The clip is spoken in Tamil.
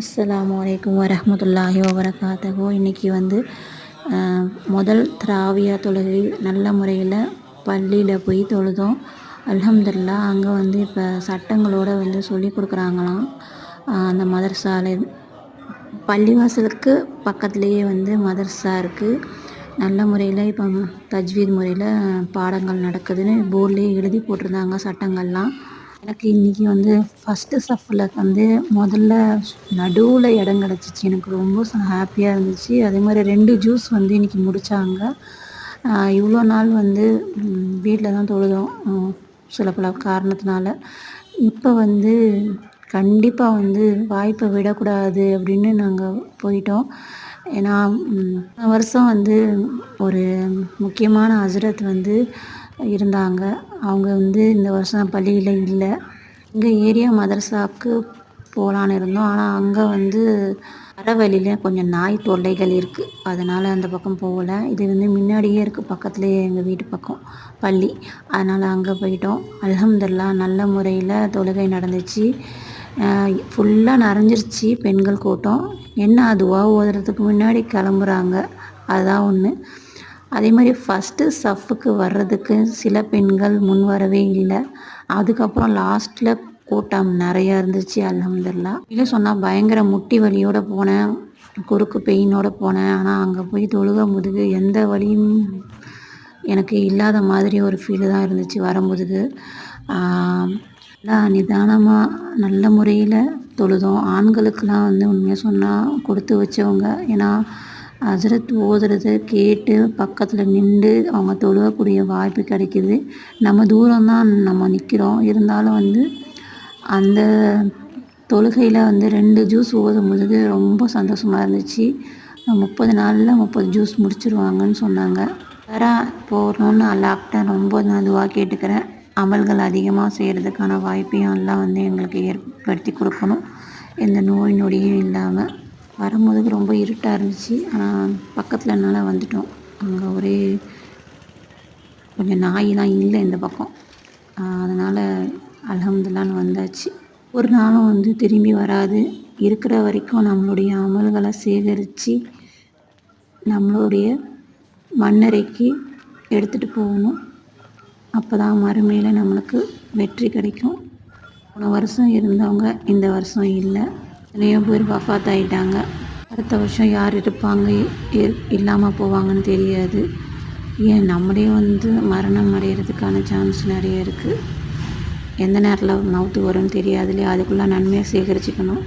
அஸ்ஸலாமு அலைக்கும் வரஹ்மத்துல்லாஹி வபரகாத்துஹு. இன்றைக்கி வந்து முதல் திராவியா தொழுகை நல்ல முறையில் பள்ளியில் போய் தொழுதோம். அல்ஹம்துலில்லாஹ். அங்கே வந்து இப்போ சட்டங்களோடு வந்து சொல்லி கொடுக்குறாங்களாம். அந்த மதரசாவில் பள்ளிவாசலுக்கு பக்கத்துலேயே வந்து மதரசா இருக்குது. நல்ல முறையில் இப்போ தஜ்வீத் முறையில் பாடங்கள் நடக்குதுன்னு போர்ட்லேயே எழுதி போட்டிருந்தாங்க சட்டங்கள்லாம். எனக்கு இன்றைக்கி வந்து ஃபஸ்ட்டு சஃப்பில் வந்து முதல்ல நடுவில் இடம் கிடச்சிச்சு. எனக்கு ரொம்ப ஹாப்பியாக இருந்துச்சு. அதே மாதிரி 2 ஜூஸ் வந்து இன்றைக்கி முடித்தாங்க. இவ்வளோ நாள் வந்து வீட்டில் தான் தொழுதோம் சில பல காரணத்தினால. இப்போ வந்து கண்டிப்பாக வந்து வாய்ப்பை விடக்கூடாது அப்படின்னு நாங்கள் போயிட்டோம். ஏன்னா வருஷம் வந்து ஒரு முக்கியமான ஹஸ்ரத் வந்து இருந்தாங்க. அவங்க வந்து இந்த வருஷம் பள்ளியில் இல்லை. எங்கள் ஏரியா மதரசாவுக்கு போகலான்னு இருந்தோம். ஆனால் அங்கே வந்து வர வழியில் கொஞ்சம் நாய் தொல்லைகள் இருக்குது. அதனால் அந்த பக்கம் போகலை. இது வந்து முன்னாடியே இருக்குது, பக்கத்துலேயே எங்கள் வீட்டு பக்கம் பள்ளி. அதனால் அங்கே போயிட்டோம். அல்ஹம்துலில்லாஹ் நல்ல முறையில் தொழுகை நடந்துச்சு. ஃபுல்லாக நிறைஞ்சிருச்சு பெண்கள் கூட்டம். என்ன துஆ ஓதுறதுக்கு முன்னாடி கிளம்புறாங்க, அதுதான் ஒன்று. அதே மாதிரி ஃபஸ்ட்டு சஃப்புக்கு வர்றதுக்கு சில பெண்கள் முன் வரவே இல்லை. அதுக்கப்புறம் லாஸ்ட்டில் கூட்டம் நிறையா இருந்துச்சு. அல்ஹம்துலில்லாஹ். இல்லை சொன்னால் பயங்கர முட்டி வலியோடு போனேன், குறுக்கு பெயினோடு போனேன். ஆனால் அங்கே போய் தொழுகும்போது எந்த வலியும் எனக்கு இல்லாத மாதிரி ஒரு ஃபீலு தான் இருந்துச்சு வரும்போது. நிதானமாக நல்ல முறையில் தொழுதோம். ஆண்களுக்கெலாம் வந்து உண்மையாக சொன்னால் கொடுத்து வச்சவங்க. ஏன்னா ஹஸ்ரத் ஓதுறத கேட்டு பக்கத்தில் நின்று அவங்க தொழுகக்கூடிய வாய்ப்பு கிடைக்கிது. நம்ம தூரம்தான் நம்ம நிற்கிறோம். இருந்தாலும் வந்து அந்த தொழுகையில் வந்து 2 ஜூஸ் ஓதும்போது ரொம்ப சந்தோஷமாக இருந்துச்சு. 30 நாளில் 30 ஜூஸ் முடிச்சிருவாங்கன்னு சொன்னாங்க. வேற போகணுன்னு அல்லாஹ்கிட்ட ரொம்ப நான் துஆ கேட்டுக்கிறேன். அமல்கள் அதிகமாக செய்கிறதுக்கான வாய்ப்பையும் எல்லாம் வந்து எங்களுக்கு ஏற்படுத்தி கொடுக்கணும், எந்த நோய் நொடியும் இல்லாமல். வரும்போது ரொம்ப இருட்டாக இருந்துச்சு. ஆனால் பக்கத்தில் என்னால் வந்துட்டோம். அங்கே ஒரே கொஞ்சம் நாயெலாம் இல்லை இந்த பக்கம். அதனால் அல்ஹம்துலில்லாஹ்னு வந்தாச்சு. ஒரு நாளும் வந்து திரும்பி வராது. இருக்கிற வரைக்கும் நம்மளுடைய அமல்களை சேகரித்து நம்மளுடைய மண்ணறைக்கு எடுத்துகிட்டு போகணும். அப்போ தான் மறுமையில் நம்மளுக்கு வெற்றி கிடைக்கும். போன வருஷம் இருந்தவங்க இந்த வருஷம் இல்லை. நிறைய பேர் வஃபாத் ஆகிட்டாங்க. அடுத்த வருஷம் யார் இருப்பாங்க இல்லாமல் போவாங்கன்னு தெரியாது. ஏன் நம்மளே வந்து மரணம் அடைகிறதுக்கான சான்ஸ் நிறைய இருக்குது. எந்த நேரத்தில் மவுத்து வரும்னு தெரியாது இல்லையா? அதுக்குள்ளே நன்மையாக சேகரிச்சுக்கணும்.